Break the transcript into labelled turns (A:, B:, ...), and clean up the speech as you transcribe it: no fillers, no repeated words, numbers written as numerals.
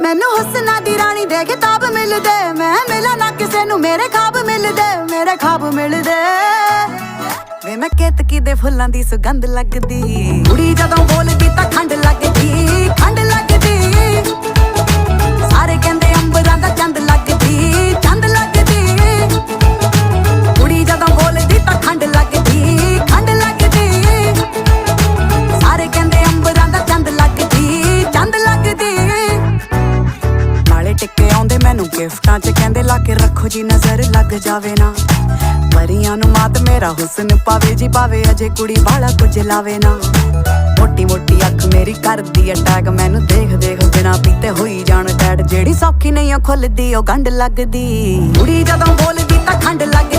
A: ਮੈਨੂੰ ਹੁਸਨਾ ਦੀ ਰਾਣੀ ਦੇ ਖਿਤਾਬ ਮਿਲਦੇ, ਮੈਂ ਮਿਲਾਂ ਨਾ ਕਿਸੇ ਨੂੰ ਮੇਰੇ ਖਾਬ ਮਿਲਦੇ, ਮੇਰੇ ਖਾਬ ਮਿਲਦੇ। ਵੇ ਮੈਂ ਕੇਤਕੀ ਦੇ ਫੁੱਲਾਂ ਦੀ ਸੁਗੰਧ ਲੱਗਦੀ, ਕੁੜੀ ਜਦੋਂ ਬੋਲਦੀ ਤਾਂ ਖੰਡ ਲੱਗਦੀ, ਖੰਡ ਲੱਗਦੀ। ਸਾਰੇ ਕਹਿੰਦੇ ਅੰਬਰਾਂ ਦਾ ਚੰਦ ਲੱਗਦੀ, ਚੰਦ ਲੱਗਦੀ। ਕੁੜੀ ਜਦੋਂ ਬੋਲਦੀ ਤਾਂ ਖੰਡ ਲੱਗਦੀ, ਖੰਡ ਲੱਗਦੀ। ਸਾਰੇ ਕਹਿੰਦੇ ਅੰਬਰਾਂ ਦਾ ਚੰਦ ਲੱਗਦੀ, ਚੰਦ ਲੱਗਦੀ। ਨਾਲੇ ਟਿੱਕੇ ਆਉਂਦੇ ਮੈਨੂੰ ਗਿਫਟਾਂ 'ਚ, ਕਹਿੰਦੇ ਲਾ ਕੇ ਰੱਖੋ ਜੀ ਨਜ਼ਰ ਲੱਗ ਜਾਵੇ ਨਾ। ਪਰੀਆਂ ਨੂੰ ਮਾਤ ਮੇਰਾ ਹੁਸਨ ਪਾਵੇ ਜੀ ਪਾਵੇ, ਅਜੇ ਕੁੜੀ ਵਾਲਾ ਕੁਝ ਲਾਵੇ ਨਾ। ਮੋਟੀ ਮੋਟੀ ਅੱਖ ਮੇਰੀ ਕਰਦੀ ਅਟੈਕ, ਮੈਨੂੰ ਦੇਖ ਦੇਖ ਬਿਨਾਂ ਪੀਤੇ ਹੋਈ ਜਾਣ ਟੈਡ। ਜਿਹੜੀ ਸੌਖੀ ਨਹੀਂ ਉਹ ਖੁੱਲਦੀ ਉਹ ਗੰਢ ਲੱਗਦੀ, ਕੁੜੀ ਜਦੋਂ ਬੋਲਦੀ ਤਾਂ ਖੰਡ ਲੱਗਦੀ।